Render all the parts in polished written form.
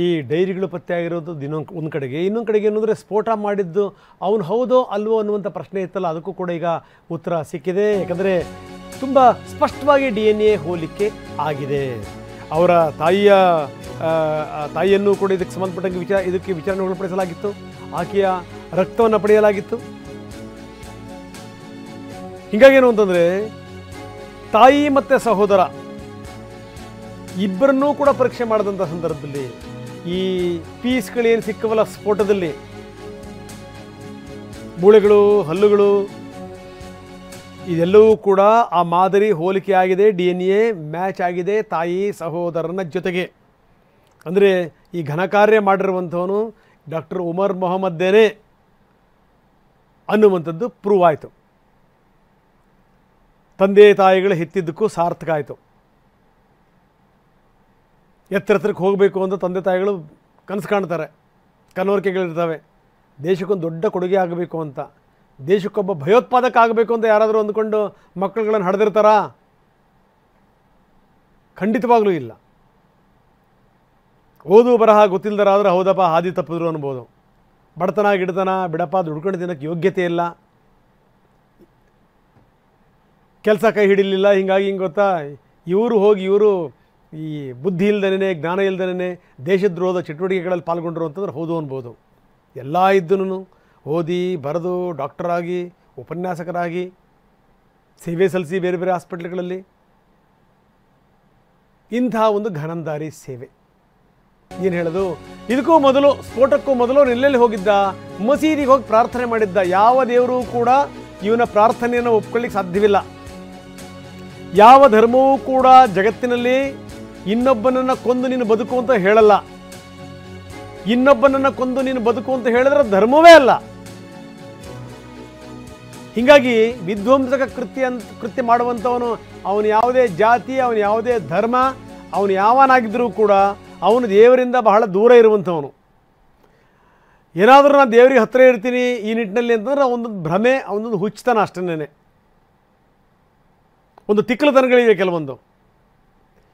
ಈ ಡೈರಿಗಳು ಪತ್ತೆ ಆಗಿರೋದು ಒಂದು ಕಡೆಗೆ, ಇನ್ನೊಂದು ಕಡೆಗೆ ಏನಂದರೆ ಸ್ಫೋಟ ಮಾಡಿದ್ದು ಅವನು ಹೌದೋ ಅಲ್ವೋ ಅನ್ನುವಂಥ ಪ್ರಶ್ನೆ ಇತ್ತಲ್ಲ, ಅದಕ್ಕೂ ಕೂಡ ಈಗ ಉತ್ತರ ಸಿಕ್ಕಿದೆ. ಯಾಕಂದರೆ ತುಂಬ ಸ್ಪಷ್ಟವಾಗಿ DNA ಹೋಲಿಕೆ ಆಗಿದೆ. ಅವರ ತಾಯಿಯನ್ನು ಕೂಡ ಇದಕ್ಕೆ ಸಂಬಂಧಪಟ್ಟಂಗೆ ಇದಕ್ಕೆ ವಿಚಾರಣೆಗೊಳಪಡಿಸಲಾಗಿತ್ತು. ಆಕೆಯ ರಕ್ತವನ್ನು ಪಡೆಯಲಾಗಿತ್ತು. ಹೀಗಾಗೇನು ಅಂತಂದರೆ ತಾಯಿ ಮತ್ತು ಸಹೋದರ ಇಬ್ಬರನ್ನೂ ಕೂಡ ಪರೀಕ್ಷೆ ಮಾಡಿದಂಥ ಸಂದರ್ಭದಲ್ಲಿ ಈ ಪೀಸ್ಗಳೇನು ಸಿಕ್ಕವಲ್ಲ ಸ್ಫೋಟದಲ್ಲಿ, ಮೂಳೆಗಳು, ಹಲ್ಲುಗಳು, ಇದೆಲ್ಲವೂ ಕೂಡ ಆ ಮಾದರಿ ಹೋಲಿಕೆ ಆಗಿದೆ, DNA ಮ್ಯಾಚ್ ಆಗಿದೆ ತಾಯಿ ಸಹೋದರನ ಜೊತೆಗೆ. ಅಂದರೆ ಈ ಘನಕಾರ್ಯ ಮಾಡಿರುವಂಥವನು ಡಾಕ್ಟರ್ ಉಮರ್ ಮೊಹಮ್ಮದ್ದೇನೆ ಅನ್ನುವಂಥದ್ದು ಪ್ರೂವ್ ಆಯಿತು. ತಂದೆ ತಾಯಿಗಳು ಹೆತ್ತಿದ್ದಕ್ಕೂ ಸಾರ್ಥಕ ಆಯಿತು. ಎತ್ತರಕ್ಕೆ ಹೋಗಬೇಕು ಅಂತ ತಂದೆ ತಾಯಿಗಳು ಕನಸು ಕಾಣ್ತಾರೆ, ಕನವರಿಕೆಗಳಿರ್ತವೆ. ದೇಶಕ್ಕೊಂದು ದೊಡ್ಡ ಕೊಡುಗೆ ಆಗಬೇಕು ಅಂತ, ದೇಶಕ್ಕೊಬ್ಬ ಭಯೋತ್ಪಾದಕ ಆಗಬೇಕು ಅಂತ ಯಾರಾದರೂ ಅಂದ್ಕೊಂಡು ಮಕ್ಕಳುಗಳನ್ನು ಹಡೆದಿರ್ತಾರಾ? ಖಂಡಿತವಾಗ್ಲೂ ಇಲ್ಲ. ಓದು ಬರಹ ಗೊತ್ತಿಲ್ಲದರಾದ್ರೆ ಹೌದಪ್ಪ ಹಾದಿ ತಪ್ಪಿದ್ರು ಅನ್ಬೋದು. ಬಡತನ ಗಿಡತನ ಬಿಡಪ್ಪ ದುಡ್ಕೊಂಡು ತಿನ್ನೋಕ್ಕೆ ಯೋಗ್ಯತೆ ಇಲ್ಲ, ಕೆಲಸ ಕೈ ಹಿಡಿಲಿಲ್ಲ, ಹಿಂಗಾಗಿ ಹಿಂಗೆ ಗೊತ್ತಾ, ಇವರು ಈ ಬುದ್ಧಿ ಇಲ್ದೇ ಜ್ಞಾನ ಇಲ್ದೇ ದೇಶದ್ರೋಹದ ಚಟುವಟಿಕೆಗಳಲ್ಲಿ ಪಾಲ್ಗೊಂಡ್ರು ಅಂತಂದ್ರೆ ಹೌದು ಅನ್ಬೋದು. ಎಲ್ಲ ಇದ್ದನು ಓದಿ ಬರೆದು ಡಾಕ್ಟರಾಗಿ ಉಪನ್ಯಾಸಕರಾಗಿ ಸೇವೆ ಸಲ್ಲಿಸಿ ಬೇರೆ ಬೇರೆ ಹಾಸ್ಪಿಟ್ಲ್ಗಳಲ್ಲಿ ಇಂಥ ಒಂದು ಘನಂದಾರಿ ಸೇವೆ. ಏನು ಹೇಳೋದು, ಇದಕ್ಕೂ ಮೊದಲು ಸ್ಫೋಟಕ್ಕೂ ಮೊದಲು ಎಲ್ಲೆಲ್ಲಿ ಹೋಗಿದ್ದ? ಮಸೀದಿಗೆ ಹೋಗಿ ಪ್ರಾರ್ಥನೆ ಮಾಡಿದ್ದ. ಯಾವ ದೇವರು ಕೂಡ ಇವನ ಪ್ರಾರ್ಥನೆಯನ್ನು ಒಪ್ಕೊಳ್ಳಿಕ್ಕೆ ಸಾಧ್ಯವಿಲ್ಲ. ಯಾವ ಧರ್ಮವೂ ಕೂಡ ಜಗತ್ತಿನಲ್ಲಿ ಇನ್ನೊಬ್ಬನನ್ನು ಕೊಂದು ನೀನು ಬದುಕು ಅಂತ ಹೇಳಲ್ಲ. ಇನ್ನೊಬ್ಬನನ್ನು ಕೊಂದು ನೀನು ಬದುಕು ಅಂತ ಹೇಳಿದ್ರೆ ಧರ್ಮವೇ ಅಲ್ಲ. ಹೀಗಾಗಿ ವಿಧ್ವಂಸಕ ಕೃತ್ಯ ಮಾಡುವಂಥವನು ಅವನು ಯಾವುದೇ ಜಾತಿ, ಅವನು ಯಾವುದೇ ಧರ್ಮ, ಅವನು ಯಾವನಾಗಿದ್ದರೂ ಕೂಡ ಅವನು ದೇವರಿಂದ ಬಹಳ ದೂರ ಇರುವಂಥವನು. ಏನಾದರೂ ನಾನು ದೇವರಿಗೆ ಹತ್ತಿರ ಇರ್ತೀನಿ ಈ ನಿಟ್ಟಿನಲ್ಲಿ ಅಂತಂದ್ರೆ ಅವನೊಂದು ಭ್ರಮೆ, ಅವನೊಂದು ಹುಚ್ಚತನ ಅಷ್ಟೇನೆ. ಒಂದು ತಿಕ್ಕಲತನಗಳಿವೆ ಕೆಲವೊಂದು.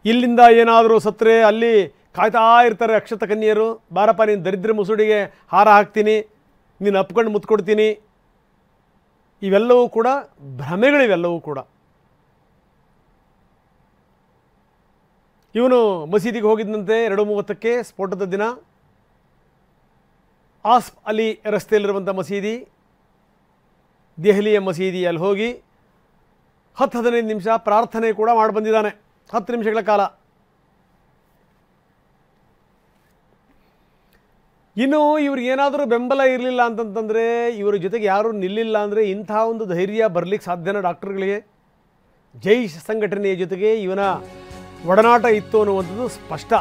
ಇಲ್ಲಿಂದ ಏನಾದರೂ ಸತ್ತರೆ ಅಲ್ಲಿ ಕಾಯ್ತಾ ಇರ್ತಾರೆ ಅಕ್ಷತ ಕನ್ಯರು, ಬಾರಪ್ಪ ನೀನು ದರಿದ್ರ ಮುಸುಡಿಗೆ ಹಾರ ಹಾಕ್ತೀನಿ, ನೀನು ಅಪ್ಕೊಂಡು ಮುತ್ಕೊಡ್ತೀನಿ. ಇವೆಲ್ಲವೂ ಕೂಡ ಭ್ರಮೆಗಳಿವೆಲ್ಲವೂ ಕೂಡ. ಇವನು ಮಸೀದಿಗೆ ಹೋಗಿದ್ದಂತೆ 2:30ಕ್ಕೆ ಸ್ಫೋಟದ ದಿನ. ಆಸ್ಫ್ ಅಲಿ ರಸ್ತೆಯಲ್ಲಿರುವಂಥ ಮಸೀದಿ, ದೆಹಲಿಯ ಮಸೀದಿಯಲ್ಲಿ ಹೋಗಿ 10-15 ನಿಮಿಷ ಪ್ರಾರ್ಥನೆ ಕೂಡ ಮಾಡಿ ಬಂದಿದ್ದಾನೆ, 10 ನಿಮಿಷಗಳ ಕಾಲ. ಇನ್ನು ಇವ್ರಿಗೇನಾದರೂ ಬೆಂಬಲ ಇರಲಿಲ್ಲ ಅಂತಂತಂದರೆ, ಇವರ ಜೊತೆಗೆ ಯಾರೂ ನಿಲ್ಲಿಲ್ಲ ಅಂದರೆ ಇಂಥ ಒಂದು ಧೈರ್ಯ ಬರಲಿಕ್ಕೆ ಸಾಧ್ಯನ ಡಾಕ್ಟರ್ಗಳಿಗೆ? ಜೈಷ್ ಸಂಘಟನೆಯ ಜೊತೆಗೆ ಇವನ ಒಡನಾಟ ಇತ್ತು ಅನ್ನುವಂಥದ್ದು ಸ್ಪಷ್ಟ.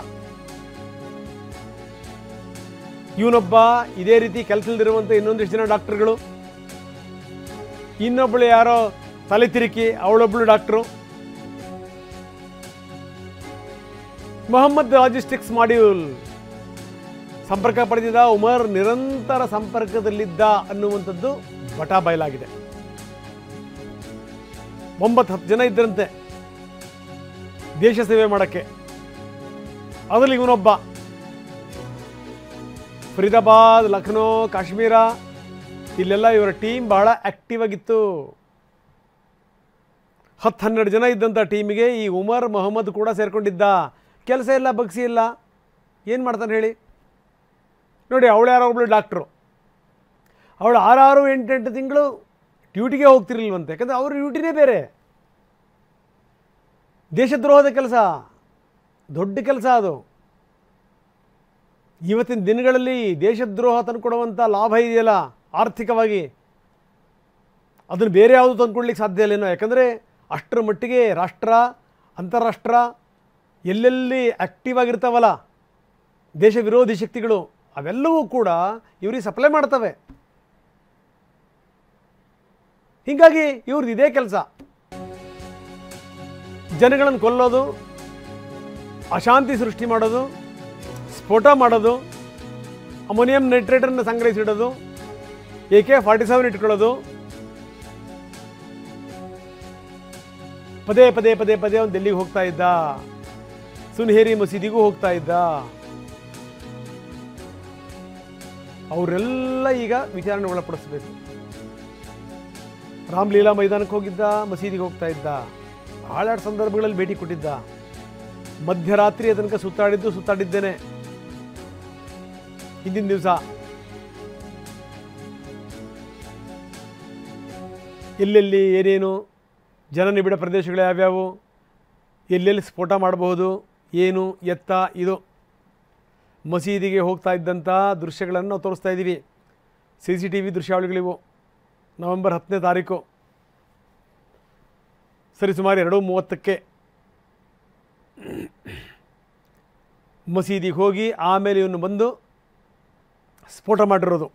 ಇವನೊಬ್ಬ ಇದೇ ರೀತಿ ಕೆಲಸದಲ್ಲಿರುವಂಥ ಇನ್ನೊಂದಿಷ್ಟು ಜನ ಡಾಕ್ಟರ್ಗಳು, ಇನ್ನೊಬ್ಬಳು ಯಾರೋ ತಲೆ ತಿರುಕಿ ಅವಳೊಬ್ಬಳು ಡಾಕ್ಟ್ರು. ಮೊಹಮ್ಮದ್ ಲಾಜಿಸ್ಟಿಕ್ಸ್ ಮಾಡ್ಯೂಲ್ ಸಂಪರ್ಕ ಪಡೆದಿದ್ದ ಉಮರ್ ನಿರಂತರ ಸಂಪರ್ಕದಲ್ಲಿದ್ದ ಅನ್ನುವಂಥದ್ದು ಬಟಾ ಬಯಲಾಗಿದೆ. 9-10 ಜನ ಇದ್ದರಂತೆ ದೇಶ ಸೇವೆ ಮಾಡೋಕ್ಕೆ. ಅದರಲ್ಲಿ ಇವನೊಬ್ಬ. ಫರೀದಾಬಾದ್, ಲಕ್ನೋ, ಕಾಶ್ಮೀರ ಇಲ್ಲೆಲ್ಲ ಇವರ ಟೀಮ್ ಬಹಳ ಆಕ್ಟಿವ್ ಆಗಿತ್ತು. 10-12 ಜನ ಇದ್ದಂಥ ಟೀಮಿಗೆ ಈ ಉಮರ್ ಮೊಹಮ್ಮದ್ ಕೂಡ ಸೇರಿಕೊಂಡಿದ್ದ. ಕೆಲಸ ಇಲ್ಲ, ಬಗ್ಸಿ ಇಲ್ಲ, ಏನು ಮಾಡ್ತಾನೆ ಹೇಳಿ? ನೋಡಿ, ಅವಳು ಯಾರೋ ಒಬ್ಬಳು ಡಾಕ್ಟ್ರು, ಅವಳು 6-8 ತಿಂಗಳು ಡ್ಯೂಟಿಗೆ ಹೋಗ್ತಿರ್ಲಿಲ್ವಂತೆ. ಯಾಕಂದರೆ ಅವ್ರ ಡ್ಯೂಟಿನೇ ಬೇರೆ. ದೇಶದ್ರೋಹದ ಕೆಲಸ, ದೊಡ್ಡ ಕೆಲಸ ಅದು. ಇವತ್ತಿನ ದಿನಗಳಲ್ಲಿ ದೇಶದ್ರೋಹ ತಂದುಕೊಡುವಂಥ ಲಾಭ ಇದೆಯಲ್ಲ ಆರ್ಥಿಕವಾಗಿ, ಅದನ್ನು ಬೇರೆ ಯಾವುದು ತಂದುಕೊಡ್ಲಿಕ್ಕೆ ಸಾಧ್ಯ ಇಲ್ಲೇನೋ. ಯಾಕಂದರೆ ಅಷ್ಟರ ಮಟ್ಟಿಗೆ ರಾಷ್ಟ್ರ, ಅಂತಾರಾಷ್ಟ್ರ ಎಲ್ಲೆಲ್ಲಿ ಆ್ಯಕ್ಟಿವ್ ಆಗಿರ್ತಾವಲ್ಲ ದೇಶ ವಿರೋಧಿ ಶಕ್ತಿಗಳು, ಅವೆಲ್ಲವೂ ಕೂಡ ಇವ್ರಿಗೆ ಸಪ್ಲೈ ಮಾಡ್ತವೆ. ಹೀಗಾಗಿ ಇವ್ರದ್ದು ಇದೇ ಕೆಲಸ, ಜನಗಳನ್ನು ಕೊಲ್ಲೋದು, ಅಶಾಂತಿ ಸೃಷ್ಟಿ ಮಾಡೋದು, ಸ್ಫೋಟ ಮಾಡೋದು, ಅಮೋನಿಯಂ ನೈಟ್ರೇಟನ್ನು ಸಂಗ್ರಹಿಸಿಡೋದು, AK-47 ಇಟ್ಕೊಳ್ಳೋದು. ಪದೇ ಪದೇ ಪದೇ ಪದೇ ಅವನು ದಿಲ್ಲಿಗೆ ಹೋಗ್ತಾ ಇದ್ದ, ಸುನ್ಹೇರಿ ಮಸೀದಿಗೂ ಹೋಗ್ತಾ ಇದ್ದ. ಅವರೆಲ್ಲ ಈಗ ವಿಚಾರಣೆ ಒಳಪಡಿಸಬೇಕು. ರಾಮಲೀಲಾ ಮೈದಾನಕ್ಕೆ ಹೋಗಿದ್ದ, ಮಸೀದಿಗೆ ಹೋಗ್ತಾ ಇದ್ದ, ಭಾಳಾರು ಸಂದರ್ಭಗಳಲ್ಲಿ ಭೇಟಿ ಕೊಟ್ಟಿದ್ದ, ಮಧ್ಯರಾತ್ರಿಯ ತನಕ ಸುತ್ತಾಡಿದ್ದೇನೆ ಹಿಂದಿನ ದಿವಸ. ಎಲ್ಲೆಲ್ಲಿ ಏನೇನು ಜನನಿಬಿಡ ಪ್ರದೇಶಗಳು ಯಾವ್ಯಾವು, ಎಲ್ಲೆಲ್ಲಿ ಸ್ಫೋಟ ಮಾಡಬಹುದು, ಏನು ಎತ್ತ, ಇದು ಮಸೀದಿಗೆ ಹೋಗ್ತಾ ಇದ್ದಂಥ ದೃಶ್ಯಗಳನ್ನು ನಾವು ತೋರಿಸ್ತಾ ಇದ್ದೀವಿ. CCTV ದೃಶ್ಯಾವಳಿಗಳಿವು. ನವೆಂಬರ್ 10ನೇ ತಾರೀಕು ಸರಿ ಸುಮಾರು 2:30ಕ್ಕೆ ಮಸೀದಿಗೆ ಹೋಗಿ ಆಮೇಲೆ ಇವನು ಬಂದು ಸ್ಫೋಟ ಮಾಡಿರೋದು.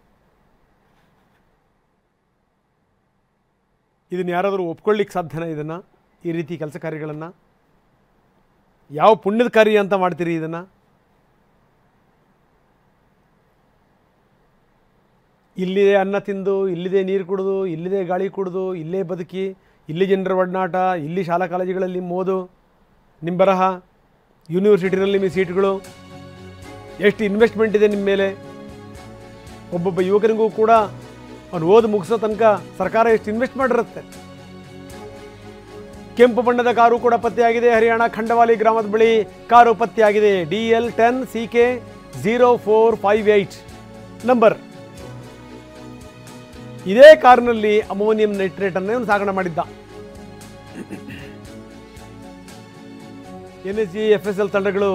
ಇದನ್ನು ಯಾರಾದರೂ ಒಪ್ಕೊಳ್ಳಿಕ್ಕೆ ಸಾಧ್ಯನಾ? ಇದನ್ನು, ಈ ರೀತಿ ಕೆಲಸ ಕಾರ್ಯಗಳನ್ನು ಯಾವ ಪುಣ್ಯದ ಕಾರ್ಯ ಅಂತ ಮಾಡ್ತೀರಿ ಇದನ್ನು? ಇಲ್ಲಿದೆ ಅನ್ನ ತಿಂದು, ಇಲ್ಲಿದೆ ನೀರು ಕುಡಿದು, ಇಲ್ಲಿದೆ ಗಾಳಿ ಕುಡಿದು, ಇಲ್ಲೇ ಬದುಕಿ, ಇಲ್ಲಿ ಜನರ ಒಡನಾಟ, ಇಲ್ಲಿ ಶಾಲಾ ಕಾಲೇಜುಗಳಲ್ಲಿ ಓದು, ನಿಮ್ಮ ಬರಹ, ಯೂನಿವರ್ಸಿಟಿನಲ್ಲಿ ನಿಮ್ಮ ಸೀಟ್ಗಳು, ಎಷ್ಟು ಇನ್ವೆಸ್ಟ್ಮೆಂಟ್ ಇದೆ ನಿಮ್ಮ ಮೇಲೆ. ಒಬ್ಬೊಬ್ಬ ಯುವಕನಿಗೂ ಕೂಡ ಅವನು ಓದು ಮುಗಿಸೋ ತನಕ ಸರ್ಕಾರ ಎಷ್ಟು ಇನ್ವೆಸ್ಟ್ ಮಾಡಿರುತ್ತೆ. ಕೆಂಪು ಬಣ್ಣದ ಕಾರು ಕೂಡ ಪತ್ತೆಯಾಗಿದೆ. ಹರಿಯಾಣ ಖಂಡವಾಲಿ ಗ್ರಾಮದ ಬಳಿ ಕಾರು ಪತ್ತೆಯಾಗಿದೆ. DL10CK0458 number. ಇದೇ ಕಾರಿನಲ್ಲಿ ಅಮೋನಿಯಂ ನೈಟ್ರೇಟ್ ಅನ್ನು ಇವನು ಸಾಗಣೆ ಮಾಡಿದ್ದ. NSG FSL ತಂಡಗಳು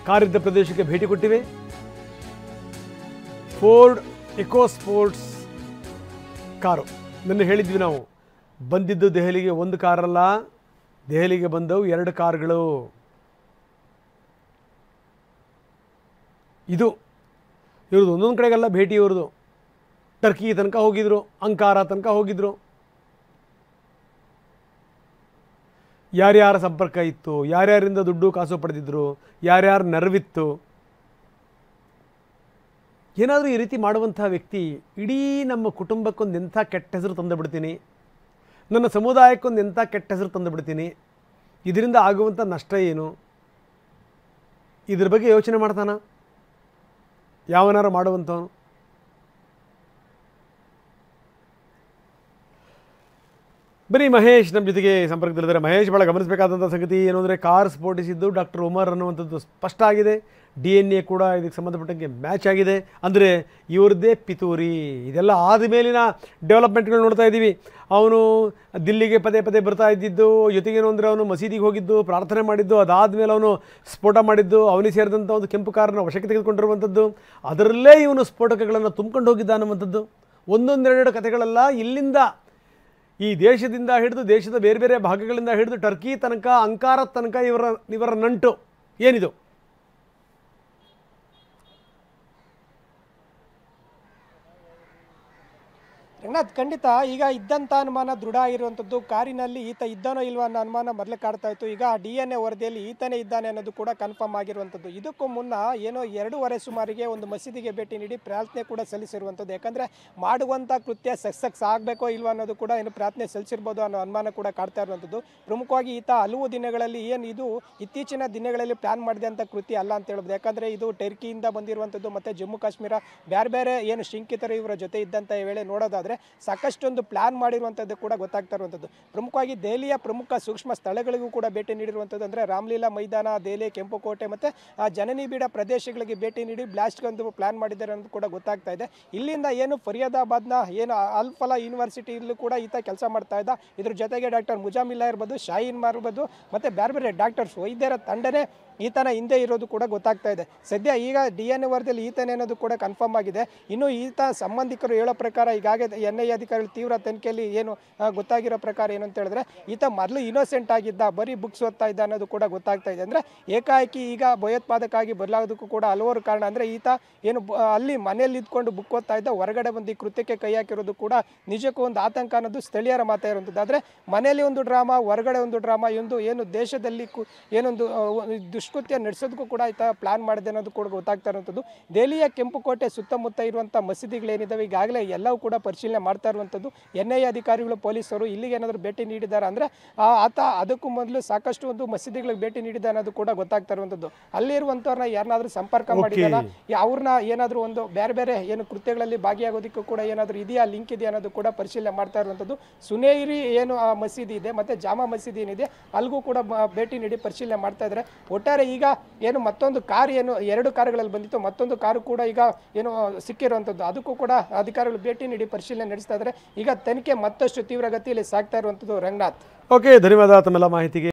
ಕಾರಿದ್ದ ಪ್ರದೇಶಕ್ಕೆ ಭೇಟಿ ಕೊಟ್ಟಿವೆ. Ford ಎಕೋಸ್ಪೋರ್ಟ್ಸ್ car. ನಿನ್ನೆ ಹೇಳಿದ್ವಿ ನಾವು, ಬಂದಿದ್ದು ದೆಹಲಿಗೆ ಒಂದು ಕಾರಲ್ಲ, ದೆಹಲಿಗೆ ಬಂದವು 2 ಕಾರುಗಳು. ಇದು ಇವ್ರದ್ದು ಒಂದೊಂದು ಕಡೆಗೆಲ್ಲ ಭೇಟಿ. ಇವ್ರದ್ದು ಟರ್ಕಿ ತನಕ ಹೋಗಿದ್ರು, ಅಂಕಾರ ತನಕ ಹೋಗಿದ್ರು. ಯಾರ್ಯಾರ ಸಂಪರ್ಕ ಇತ್ತು, ಯಾರ್ಯಾರಿಂದ ದುಡ್ಡು ಕಾಸು ಪಡೆದಿದ್ರು, ಯಾರ್ಯಾರ ನೆರವಿತ್ತು. ಏನಾದರೂ ಈ ರೀತಿ ಮಾಡುವಂಥ ವ್ಯಕ್ತಿ ಇಡೀ ನಮ್ಮ ಕುಟುಂಬಕ್ಕೊಂದು ಎಂಥ ಕೆಟ್ಟ ಹೆಸರು ತಂದು ಬಿಡ್ತೀನಿ, ನನ್ನ ಸಮುದಾಯಕ್ಕೊಂದು ಎಂಥ ಕೆಟ್ಟ ಹೆಸರು ತಂದು ಬಿಡ್ತೀನಿ, ಇದರಿಂದ ಆಗುವಂಥ ನಷ್ಟ ಏನು, ಇದ್ರ ಬಗ್ಗೆ ಯೋಚನೆ ಮಾಡ್ತಾನ ಯಾವನಾರು ಮಾಡುವಂಥವನು? ಬರೀ ಮಹೇಶ್ ನಮ್ಮ ಜೊತೆಗೆ ಸಂಪರ್ಕದಲ್ಲಿದ್ದಾರೆ. ಮಹೇಶ್, ಭಾಳ ಗಮನಿಸಬೇಕಾದಂಥ ಸಂಗತಿ ಏನು ಅಂದರೆ, ಕಾರ್ ಸ್ಫೋಟಿಸಿದ್ದು ಡಾಕ್ಟರ್ ಉಮರ್ ಅನ್ನುವಂಥದ್ದು ಸ್ಪಷ್ಟ ಆಗಿದೆ. DNA ಕೂಡ ಇದಕ್ಕೆ ಸಂಬಂಧಪಟ್ಟಂಗೆ ಮ್ಯಾಚ್ ಆಗಿದೆ. ಅಂದರೆ ಇವ್ರದ್ದೇ ಪಿತೂರಿ. ಇದೆಲ್ಲ ಆದಮೇಲಿನ ಡೆವಲಪ್ಮೆಂಟ್ಗಳು ನೋಡ್ತಾ ಇದ್ದೀವಿ. ಅವನು ದಿಲ್ಲಿಗೆ ಪದೇ ಪದೇ ಬರ್ತಾ ಇದ್ದಿದ್ದು, ಜೊತೆಗೇನು ಅಂದರೆ ಅವನು ಮಸೀದಿಗೆ ಹೋಗಿದ್ದು, ಪ್ರಾರ್ಥನೆ ಮಾಡಿದ್ದು, ಅದಾದಮೇಲೆ ಅವನು ಸ್ಫೋಟ ಮಾಡಿದ್ದು, ಅವನಿಗೆ ಸೇರಿದಂಥ ಒಂದು ಕೆಂಪು ಕಾರನ್ನು ವಶಕ್ಕೆ ತೆಗೆದುಕೊಂಡಿರುವಂಥದ್ದು, ಅದರಲ್ಲೇ ಇವನು ಸ್ಫೋಟಕಗಳನ್ನು ತುಂಬಿಕೊಂಡು ಹೋಗಿದ್ದ ಅನ್ನುವಂಥದ್ದು ಒಂದೊಂದೆರಡು ಕಥೆಗಳೆಲ್ಲ ಇಲ್ಲಿಂದ, ಈ ದೇಶದಿಂದ ಹಿಡಿದು ದೇಶದ ಬೇರೆ ಬೇರೆ ಭಾಗಗಳಿಂದ ಹಿಡಿದು ಟರ್ಕಿ ತನಕ, ಅಂಕಾರ ತನಕ ಇವರ ನಂಟು ಏನಿದು? ರಂಗನಾಥ್, ಖಂಡಿತ ಈಗ ಇದ್ದಂಥ ಅನುಮಾನ ದೃಢ ಆಗಿರುವಂಥದ್ದು. ಕಾರಿನಲ್ಲಿ ಈತ ಇದ್ದಾನೋ ಇಲ್ವಾ ಅನ್ನೋ ಅನುಮಾನ ಮೊದಲೇ ಕಾಡ್ತಾ ಇತ್ತು. ಈಗ DNA ವರದಿಯಲ್ಲಿ ಈತನೇ ಇದ್ದಾನೆ ಅನ್ನೋದು ಕೂಡ ಕನ್ಫರ್ಮ್ ಆಗಿರುವಂಥದ್ದು. ಇದಕ್ಕೂ ಮುನ್ನ ಏನೋ 2:15 ಸುಮಾರಿಗೆ ಒಂದು ಮಸೀದಿಗೆ ಭೇಟಿ ನೀಡಿ ಪ್ರಾರ್ಥನೆ ಕೂಡ ಸಲ್ಲಿಸಿರುವಂಥದ್ದು. ಯಾಕಂದರೆ ಮಾಡುವಂಥ ಕೃತ್ಯ ಸಕ್ಸಸ್ ಆಗಬೇಕೋ ಇಲ್ವಾ ಅನ್ನೋದು ಕೂಡ ಏನು ಪ್ರಾರ್ಥನೆ ಸಲ್ಲಿಸಿರ್ಬೋದು ಅನ್ನೋ ಅನುಮಾನ ಕೂಡ ಕಾಡ್ತಾ ಇರುವಂಥದ್ದು. ಪ್ರಮುಖವಾಗಿ ಈತ ಹಲವು ದಿನಗಳಲ್ಲಿ ಇದು ಇತ್ತೀಚಿನ ದಿನಗಳಲ್ಲಿ ಪ್ಲಾನ್ ಮಾಡಿದಂಥ ಕೃತ್ಯ ಅಲ್ಲ ಅಂತ ಹೇಳ್ಬೋದು. ಯಾಕಂದರೆ ಇದು ಟರ್ಕಿಯಿಂದ ಬಂದಿರುವಂಥದ್ದು ಮತ್ತು ಜಮ್ಮು ಕಾಶ್ಮೀರ ಬೇರೆ ಬೇರೆ ಏನು ಶಂಕಿತರು ಇವರ ಜೊತೆ ಇದ್ದಂಥ ವೇಳೆ ನೋಡೋದಾದರೆ ಸಾಕಷ್ಟೊಂದು ಪ್ಲಾನ್ ಮಾಡಿರುವಂಥದ್ದು ಕೂಡ ಗೊತ್ತಾಗ್ತಾ ಇರುವಂಥದ್ದು. ಪ್ರಮುಖವಾಗಿ ದೆಹಲಿಯ ಪ್ರಮುಖ ಸೂಕ್ಷ್ಮ ಸ್ಥಳಗಳಿಗೂ ಕೂಡ ಭೇಟಿ ನೀಡಿರುವಂಥದ್ದು. ಅಂದರೆ ರಾಮಲೀಲಾ ಮೈದಾನ, ದೆಹಲಿ ಕೆಂಪುಕೋಟೆ ಮತ್ತು ಜನನಿಬಿಡ ಪ್ರದೇಶಗಳಿಗೆ ಭೇಟಿ ನೀಡಿ ಬ್ಲಾಸ್ಟ್ಗೊಂದು ಪ್ಲಾನ್ ಮಾಡಿದ್ದಾರೆ ಅನ್ನೋದು ಕೂಡ ಗೊತ್ತಾಗ್ತಾ ಇದೆ. ಇಲ್ಲಿಂದ ಏನು ಫರಿಯಾದಾಬಾದ್ನ ಏನು ಅಲ್ ಫಲಾ ಯೂನಿವರ್ಸಿಟಿಯಲ್ಲೂ ಕೂಡ ಈತ ಕೆಲಸ ಮಾಡ್ತಾ ಇದ್ದ. ಇದ್ರ ಜೊತೆಗೆ ಡಾಕ್ಟರ್ ಮುಜಾಮಿಲ್ಲಾ ಇರ್ಬೋದು, ಶಾಹೀನ್ ಇರ್ಬೋದು ಮತ್ತು ಬೇರೆ ಬೇರೆ ಡಾಕ್ಟರ್ಸ್ ವೈದ್ಯರ ತಂಡನೇ ಈತನ ಹಿಂದೆ ಇರೋದು ಕೂಡ ಗೊತ್ತಾಗ್ತಾ ಇದೆ. ಸದ್ಯ ಈಗ DNA ವರದಿಯಲ್ಲಿ ಈತನೇ ಅನ್ನೋದು ಕೂಡ ಕನ್ಫರ್ಮ್ ಆಗಿದೆ. ಇನ್ನು ಈತ ಸಂಬಂಧಿಕರು ಹೇಳೋ ಪ್ರಕಾರ ಈಗಾಗಲೇ NIA ಅಧಿಕಾರಿಗಳು ತೀವ್ರ ತನಿಖೆಯಲ್ಲಿ ಏನು ಗೊತ್ತಾಗಿರೋ ಪ್ರಕಾರ ಏನು ಅಂತ ಹೇಳಿದ್ರೆ, ಈತ ಮೊದಲು ಇನ್ನೋಸೆಂಟ್ ಆಗಿದ್ದ, ಬರೀ ಬುಕ್ಸ್ ಓದ್ತಾ ಇದ್ದ ಅನ್ನೋದು ಕೂಡ ಗೊತ್ತಾಗ್ತಾ ಇದೆ. ಅಂದರೆ ಏಕಾಏಕಿ ಈಗ ಭಯೋತ್ಪಾದಕ ಬದಲಾಗೋದಕ್ಕೂ ಕೂಡ ಹಲವಾರು ಕಾರಣ. ಅಂದರೆ ಈತ ಏನು ಅಲ್ಲಿ ಮನೆಯಲ್ಲಿ ಇದ್ಕೊಂಡು ಬುಕ್ ಓದ್ತಾ ಇದ್ದ, ಹೊರಗಡೆ ಬಂದು ಈ ಕೃತ್ಯಕ್ಕೆ ಕೈ ಹಾಕಿರೋದು ಕೂಡ ನಿಜಕ್ಕೂ ಒಂದು ಆತಂಕ ಅನ್ನೋದು ಸ್ಥಳೀಯರ ಮಾತಾ ಇರುವಂಥದ್ದು. ಆದರೆ ಮನೆಯಲ್ಲಿ ಒಂದು ಡ್ರಾಮಾ, ಹೊರಗಡೆ ಒಂದು ಡ್ರಾಮಾ, ಒಂದು ಏನು ದೇಶದಲ್ಲಿ ಏನೊಂದು ದುಷ್ಕೃತ್ಯ ನಡೆಸೋದಕ್ಕೂ ಕೂಡ ಈತ ಪ್ಲಾನ್ ಮಾಡಿದೆ ಅನ್ನೋದು ಕೂಡ ಗೊತ್ತಾಗ್ತಾ ಇರುವಂಥದ್ದು. ದೆಹಲಿಯ ಕೆಂಪುಕೋಟೆ ಸುತ್ತಮುತ್ತ ಇರುವಂಥ ಮಸೀದಿಗಳೇನಿದ್ದಾವೆ ಈಗಾಗಲೇ ಎಲ್ಲವೂ ಕೂಡ ಪರಿಶೀಲನೆ ಮಾಡ್ತಾ ಇರುವಂಥದ್ದು. NIA ಅಧಿಕಾರಿಗಳು ಪೊಲೀಸರು ಇಲ್ಲಿಗೆ ಏನಾದರೂ ಭೇಟಿ ನೀಡಿದ್ದಾರೆ ಅಂದರೆ ಆತ ಅದಕ್ಕೂ ಮೊದಲು ಸಾಕಷ್ಟು ಒಂದು ಮಸೀದಿಗಳಿಗೆ ಭೇಟಿ ನೀಡಿದ ಅನ್ನೋದು ಕೂಡ ಗೊತ್ತಾಗ್ತಾ ಇರುವಂಥದ್ದು. ಅಲ್ಲಿರುವಂಥವ್ರನ್ನ ಯಾರನ್ನಾದ್ರೂ ಸಂಪರ್ಕ ಮಾಡಿದಾರ, ಅವ್ರನ್ನ ಏನಾದರೂ ಒಂದು ಬೇರೆ ಬೇರೆ ಏನು ಕೃತ್ಯಗಳಲ್ಲಿ ಭಾಗಿಯಾಗೋದಕ್ಕೂ ಕೂಡ ಏನಾದರೂ ಇದೆಯಾ, ಲಿಂಕ್ ಇದೆಯಾ ಅನ್ನೋದು ಕೂಡ ಪರಿಶೀಲನೆ ಮಾಡ್ತಾ ಇರುವಂಥದ್ದು. ಸುನೇರಿ ಏನು ಆ ಮಸೀದಿ ಇದೆ ಮತ್ತು ಜಾಮಾ ಮಸೀದಿ ಏನಿದೆ ಅಲ್ಲಿಗೂ ಕೂಡ ಭೇಟಿ ನೀಡಿ ಪರಿಶೀಲನೆ ಮಾಡ್ತಾ ಇದ್ದಾರೆ. ಒಟ್ಟಾರೆ ಈಗ ಏನು ಮತ್ತೊಂದು ಕಾರ್ ಏನು 2 ಕಾರುಗಳಲ್ಲಿ ಬಂದಿತ್ತು, ಮತ್ತೊಂದು ಕಾರು ಕೂಡ ಈಗ ಏನು ಸಿಕ್ಕಿರುವಂಥದ್ದು, ಅದಕ್ಕೂ ಕೂಡ ಅಧಿಕಾರಿಗಳು ಭೇಟಿ ನೀಡಿ ಪರಿಶೀಲನೆ ನಡೆಸ್ತಾ ಇದ್ದಾರೆ. ಈಗ ತನಿಖೆ ಮತ್ತಷ್ಟು ತೀವ್ರಗತಿಯಲ್ಲಿ ಸಾಗ್ತಾ ಇರುವಂಥದ್ದು ರಂಗನಾಥ್. ಓಕೆ, ಧನ್ಯವಾದ ತಮ್ಮೆಲ್ಲ ಮಾಹಿತಿಗೆ.